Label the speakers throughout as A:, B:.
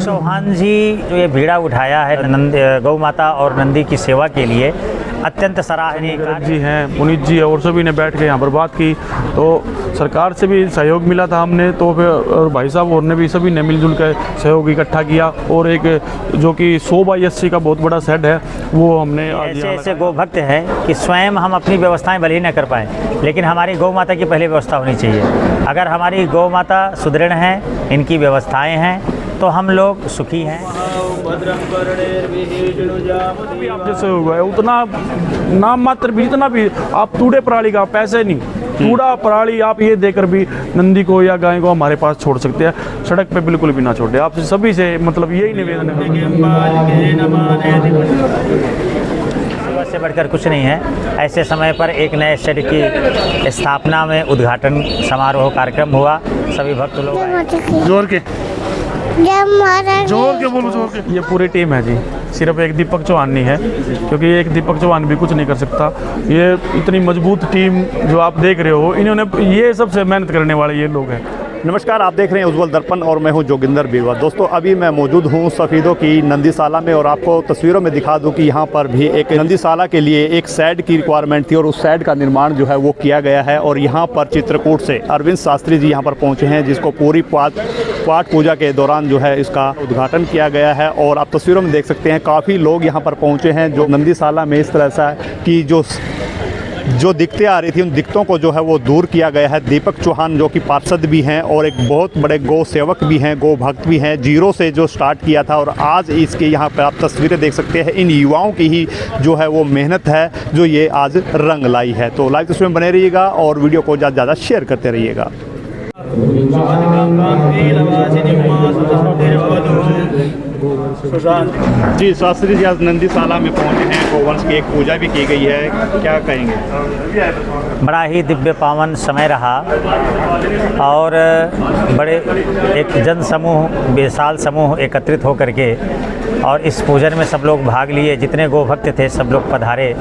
A: चौहान जी जो ये बीड़ा उठाया है गौ माता और नंदी की सेवा के लिए अत्यंत सराहनीय
B: जी हैं, पुनीत जी और सभी ने बैठ के यहाँ पर बात की, तो सरकार से भी सहयोग मिला था हमने, तो फिर और भाई साहब और ने भी सभी ने मिलजुल कर सहयोग इकट्ठा किया और एक जो कि 100x80 का बहुत बड़ा सेट है वो हमने
A: ऐसे गौ भक्त हैं कि स्वयं हम अपनी व्यवस्थाएं भले ही न कर पाएँ, लेकिन हमारी गौ माता की पहले व्यवस्था होनी चाहिए। अगर हमारी गौ माता सुदृढ़ हैं, इनकी व्यवस्थाएँ हैं, तो हम लोग सुखी हैं।
B: अभी आप जैसे हुआ है उतना नाम मात्र भी, इतना भी आप तूड़े पराली का पैसे नहीं, तूड़ा पराली आप ये देकर भी नंदी को या गाय को हमारे पास छोड़ सकते हैं, सड़क पे बिल्कुल भी ना छोड़े। आपसे सभी से मतलब यही निवेदन है।
A: सेवा से बढ़कर कुछ नहीं है। ऐसे समय पर एक नए शेड की स्थापना में उद्घाटन समारोह कार्यक्रम हुआ, सभी भक्त लोग
B: जोर के बोलो, जोर के। ये पूरी टीम है जी, सिर्फ एक दीपक चौहान नहीं है, क्योंकि एक दीपक चौहान भी कुछ नहीं कर सकता। ये इतनी मजबूत टीम जो आप देख रहे हो, इन्होंने ये सबसे मेहनत करने वाले ये लोग हैं।
C: नमस्कार, आप देख रहे हैं उज्ज्वल दर्पण और मैं हूं जोगिंदर बीरवा। दोस्तों, अभी मैं मौजूद हूं सफ़ीदों की नंदीशाला में और आपको तस्वीरों में दिखा दूं कि यहां पर भी एक नंदीशाला के लिए एक शेड की रिक्वायरमेंट थी और उस शेड का निर्माण जो है वो किया गया है। और यहां पर चित्रकूट से अरविंद शास्त्री जी यहां पर पहुंचे हैं, जिसको पूरी पाठ पूजा के दौरान जो है इसका उद्घाटन किया गया है। और आप तस्वीरों में देख सकते हैं काफ़ी लोग यहाँ पर पहुँचे हैं, जो नंदीशाला में इस तरह से की जो दिक्कतें आ रही थी उन दिक्कतों को जो है वो दूर किया गया है। दीपक चौहान जो कि पार्षद भी हैं और एक बहुत बड़े गौ सेवक भी हैं, गौ भक्त भी हैं, जीरो से जो स्टार्ट किया था और आज इसके यहाँ पर आप तस्वीरें देख सकते हैं। इन युवाओं की ही जो है वो मेहनत है जो ये आज रंग लाई है। तो लाइव तस्वीर में बने रहिएगा और वीडियो को ज़्यादा से ज़्यादा शेयर करते रहिएगा। जी, शास्त्री जी आज नंदीशाला में पहुंचे हैं, गोवंश की एक पूजा भी की गई है, क्या कहेंगे?
A: बड़ा ही दिव्य पावन समय रहा और बड़े एक जन समूह, विशाल समूह एकत्रित होकर के और इस पूजन में सब लोग भाग लिए। जितने गौ भक्त थे सब लोग पधारे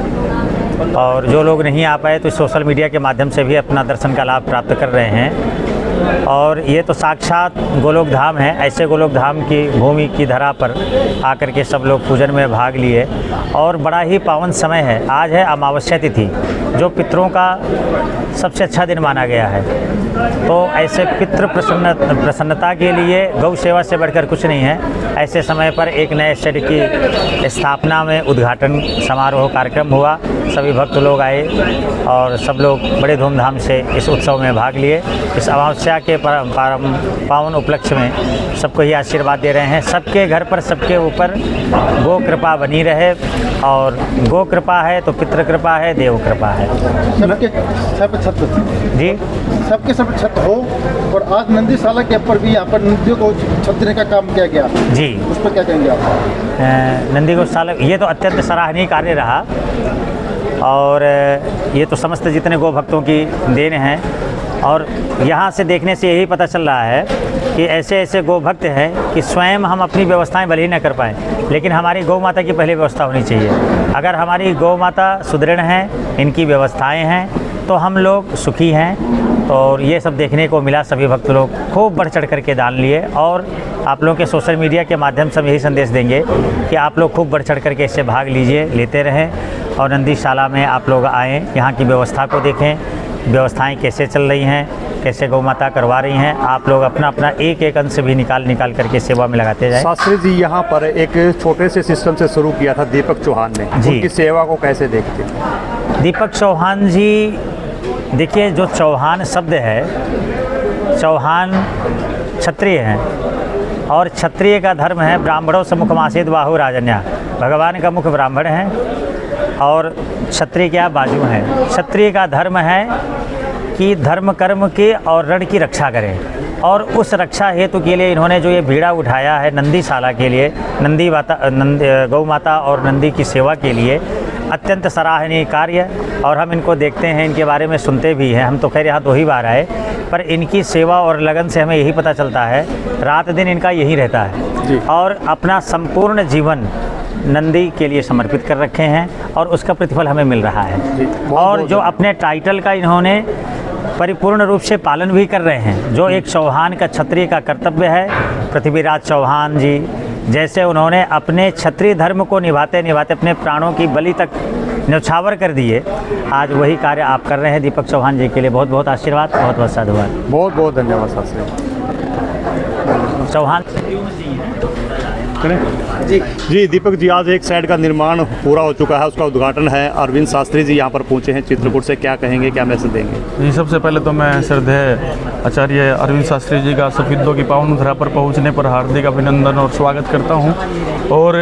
A: और जो लोग नहीं आ पाए तो सोशल मीडिया के माध्यम से भी अपना दर्शन का लाभ प्राप्त कर रहे हैं। और ये तो साक्षात गोलोक धाम है, ऐसे गोलोक धाम की भूमि की धरा पर आकर के सब लोग पूजन में भाग लिए और बड़ा ही पावन समय है। आज है अमावस्या तिथि, जो पितरों का सबसे अच्छा दिन माना गया है। तो ऐसे पितृ प्रसन्नता के लिए गौ सेवा से बढ़कर कुछ नहीं है। ऐसे समय पर एक नए शेड की स्थापना में उद्घाटन समारोह कार्यक्रम हुआ, सभी भक्त लोग आए और सब लोग बड़े धूमधाम से इस उत्सव में भाग लिए। इस अमावस्या के पावन उपलक्ष्य में सबको ही आशीर्वाद दे रहे हैं। सबके घर पर, सबके ऊपर गो कृपा बनी रहे और गो कृपा है तो पितृ कृपा है, देव कृपा है।
D: सबके सब छत
A: जी,
D: सबके सब छत हो। और आज नंदीशाला के ऊपर भी यहाँ पर नंदियों को छत देने का काम किया गया
A: जी,
D: उस पर क्या कहेंगे आप?
A: नंदी गौशाला ये तो अत्यंत सराहनीय कार्य रहा और ये तो समस्त जितने गौ भक्तों की देन है। और यहाँ से देखने से यही पता चल रहा है कि ऐसे ऐसे गौ भक्त हैं कि स्वयं हम अपनी व्यवस्थाएं भले ही न कर पाएँ, लेकिन हमारी गौ माता की पहले व्यवस्था होनी चाहिए। अगर हमारी गौ माता सुदृढ़ हैं, इनकी व्यवस्थाएं हैं, तो हम लोग सुखी हैं। और ये सब देखने को मिला, सभी भक्त लोग खूब बढ़ चढ़ करके दान लिए और आप लोगों के सोशल मीडिया के माध्यम से हम यही संदेश देंगे कि आप लोग खूब बढ़ चढ़ करके इससे भाग लीजिए, लेते रहें और नंदीशाला में आप लोग आएँ, यहाँ की व्यवस्था को देखें, व्यवस्थाएं कैसे चल रही हैं, कैसे गौ माता करवा रही हैं। आप लोग अपना अपना एक एक अंश भी निकाल करके सेवा में लगाते जाएं।
C: शास्त्री जी यहाँ पर एक छोटे से सिस्टम से शुरू किया था दीपक चौहान ने, उनकी सेवा को कैसे देखते हैं?
A: दीपक चौहान जी, देखिए जो चौहान शब्द है, चौहान क्षत्रिय हैं और क्षत्रिय का धर्म है ब्राह्मणों से मुखमासीद बाहु राजन्या, भगवान का मुख ब्राह्मण है और क्षत्रिय क्या बाजू हैं। क्षत्रिय का धर्म है कि धर्म कर्म के और रण की रक्षा करें और उस रक्षा हेतु के लिए इन्होंने जो ये बीड़ा उठाया है नंदीशाला के लिए, गौ माता और नंदी की सेवा के लिए, अत्यंत सराहनीय कार्य। और हम इनको देखते हैं, इनके बारे में सुनते भी हैं। हम तो खैर यहाँ 2 ही बार आए, पर इनकी सेवा और लगन से हमें यही पता चलता है, रात दिन इनका यही रहता है जी। और अपना संपूर्ण जीवन नंदी के लिए समर्पित कर रखे हैं और उसका प्रतिफल हमें मिल रहा है। और जो अपने टाइटल का इन्होंने परिपूर्ण रूप से पालन भी कर रहे हैं, जो एक चौहान का क्षत्रिय का कर्तव्य है। पृथ्वीराज चौहान जी जैसे उन्होंने अपने क्षत्रिय धर्म को निभाते निभाते अपने प्राणों की बलि तक न्यौछावर कर दिए, आज वही कार्य आप कर रहे हैं। दीपक चौहान जी के लिए बहुत बहुत आशीर्वाद, बहुत बहुत साधुवाद।
C: बहुत बहुत धन्यवाद शास्त्री
A: चौहान
C: जी। दीपक जी, आज एक साइड का निर्माण पूरा हो चुका है, उसका उद्घाटन है। अरविंद शास्त्री जी यहाँ पर पहुँचे हैं चित्रकूट से, क्या कहेंगे, क्या मैसेज देंगे?
B: जी, सबसे पहले तो मैं श्रद्धेय आचार्य अरविंद शास्त्री जी का सफीदों की पावन धरा पर पहुंचने पर हार्दिक अभिनंदन और स्वागत करता हूं। और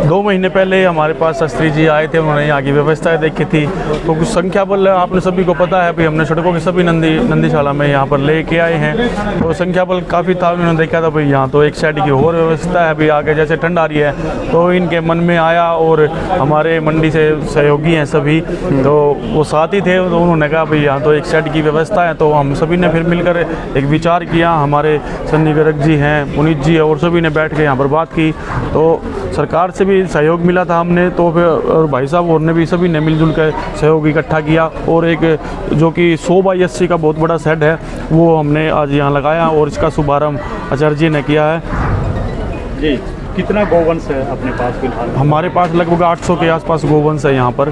B: 2 महीने पहले हमारे पास शास्त्री जी आए थे, उन्होंने यहाँ की व्यवस्थाएं देखी थी। तो कुछ संख्या बल आपने सभी को पता है, भाई हमने सड़कों की सभी नंदीशाला में यहाँ पर लेके आए हैं। तो संख्या बल काफ़ी था, उन्होंने देखा था भाई यहाँ तो एक साइड की और व्यवस्था है, अभी आगे जैसे ठंड आ रही है तो इनके मन में आया। और हमारे मंडी से सहयोगी हैं सभी, तो वो साथ ही थे, तो उन्होंने कहा भाई यहाँ तो एक साइड की व्यवस्था है। तो हम सभी ने फिर मिलकर एक विचार किया, हमारे सन्नी गर्ग जी हैं, पुनीत जी और सभी ने बैठ के यहाँ पर बात की। तो सरकार से भी सहयोग मिला था हमने, तो फिर और भाई साहब और ने भी सभी ने मिलजुल कर सहयोग इकट्ठा किया। और एक जो कि 100x80 का बहुत बड़ा शेड है वो हमने आज यहाँ लगाया और इसका शुभारंभ आचार्य जी ने किया है।
C: जी, कितना गोवंश है अपने पास फिलहाल?
B: हमारे पास लगभग 800 के आसपास गोवंश है यहाँ पर,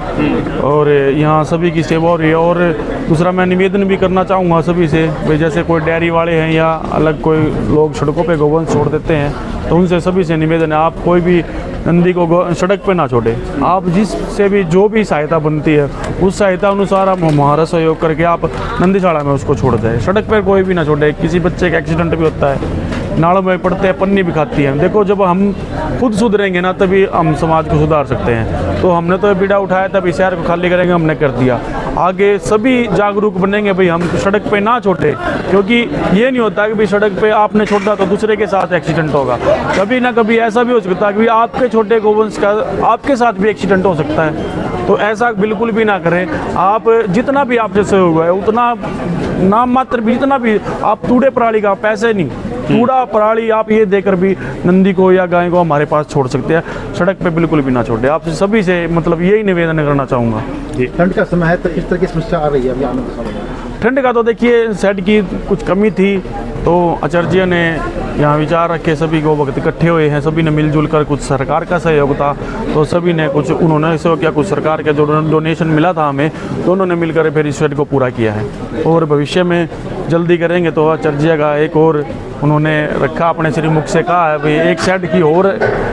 B: और यहाँ सभी की सेवा हो रही है। और दूसरा मैं निवेदन भी करना चाहूँगा सभी से, भाई जैसे कोई डेयरी वाले हैं या अलग कोई लोग सड़कों पे गोवंश छोड़ देते हैं, तो उनसे सभी से निवेदन है, आप कोई भी नंदी को सड़क पे ना छोड़े। आप जिससे भी जो भी सहायता बनती है उस सहायता अनुसार आप हमारा सहयोग करके आप नंदीशाला में उसको छोड़ दें। सड़क पर कोई भी ना छोड़े। किसी बच्चे का एक्सीडेंट भी होता है, नालों में पड़ते हैं, पन्नी भी खाती है। देखो, जब हम खुद सुधरेंगे ना तभी हम समाज को सुधार सकते हैं। तो हमने तो बीड़ा उठाया, तभी शहर को खाली करेंगे, हमने कर दिया। आगे सभी जागरूक बनेंगे, भाई हम सड़क पे ना छोड़े, क्योंकि ये नहीं होता कि भाई सड़क पे आपने छोड़ा तो दूसरे के साथ एक्सीडेंट होगा। कभी ना कभी ऐसा भी हो सकता है कि आपके छोटे गोवंश का आपके साथ भी एक्सीडेंट हो सकता है। तो ऐसा बिल्कुल भी ना करें। आप जितना भी आपसे सहयोग है उतना नाम मात्र भी, जितना भी आप तूड़े पराली का, पैसे नहीं, कूड़ा पराली आप ये देकर भी नंदी को या गाय को हमारे पास छोड़ सकते हैं। सड़क पे बिल्कुल भी ना छोड़े। आपसे सभी से मतलब यही निवेदन करना चाहूँगा।
D: ठंड का समय है तो किस तरह की समस्या आ रही है अभी आनंद सालों में?
B: ठंड का तो देखिए शेड की कुछ कमी थी, तो आचार्य ने यहाँ विचार रखे, सभी को वक्त इकट्ठे हुए हैं, सभी ने मिलजुल कर, कुछ सरकार का सहयोग था तो सभी ने कुछ उन्होंने सहयोग किया, कुछ सरकार का जो डोनेशन मिला था हमें, दोनों ने मिलकर फिर इस शेड को पूरा किया है। और भविष्य में जल्दी करेंगे। तो आचार्य का एक और उन्होंने रखा, अपने श्रीमुख से कहा है भाई एक शेड की और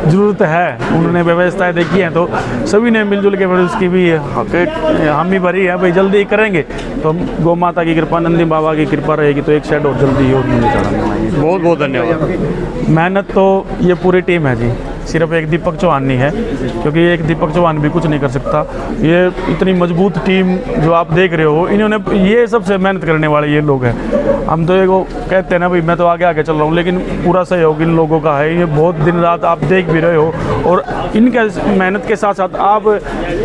B: ज़रूरत है। उन्होंने व्यवस्थाएं देखी हैं तो सभी ने मिलजुल के फिर उसकी भी हामी भरी है, भाई जल्दी करेंगे। तो गौ माता की कृपा, नंदी बाबा की कृपा रहेगी तो एक शेड और जल्दी और चढ़ाएंगे।
C: बहुत बहुत धन्यवाद।
B: मेहनत तो ये पूरी टीम है जी, सिर्फ एक दीपक चौहान नहीं है, क्योंकि एक दीपक चौहान भी कुछ नहीं कर सकता। ये इतनी मजबूत टीम जो आप देख रहे हो, इन्होंने ये सबसे मेहनत करने वाले ये लोग हैं। हम तो एगो कहते हैं ना भाई मैं तो आगे आगे चल रहा हूँ, लेकिन पूरा सहयोग इन लोगों का है। ये बहुत दिन रात आप देख भी रहे हो, और इनके मेहनत के साथ साथ आप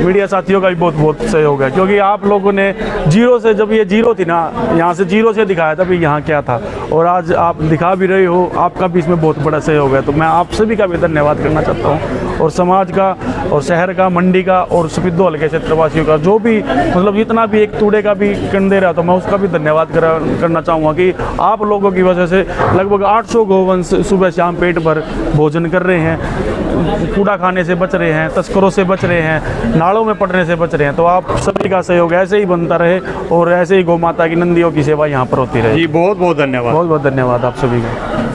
B: मीडिया साथियों का भी बहुत बहुत सहयोग है, क्योंकि आप लोगों ने जीरो से, जब ये जीरो थी ना, यहाँ से जीरो से दिखाया था भाई यहाँ क्या था, और आज आप दिखा भी रहे हो। आपका भी इसमें बहुत बड़ा सहयोग है, तो मैं आप सभी का भी धन्यवाद करना चाहता हूँ, और समाज का और शहर का, मंडी का और सफीदो हल्के क्षेत्रवासियों का, जो भी मतलब जितना भी एक तूड़े का भी कण दे रहा, तो मैं उसका भी धन्यवाद करना चाहूँगा कि आप लोगों की वजह से लगभग 800 गोवंश सुबह शाम पेट भर भोजन कर रहे हैं, कूड़ा खाने से बच रहे हैं, तस्करों से बच रहे हैं, नालों में पड़ने से बच रहे हैं। तो आप सभी का सहयोग ऐसे ही बनता रहे और ऐसे ही गौ माता की, नंदियों की सेवा यहाँ पर होती रहे।
C: जी बहुत बहुत धन्यवाद।
B: बहुत बहुत धन्यवाद आप सभी का।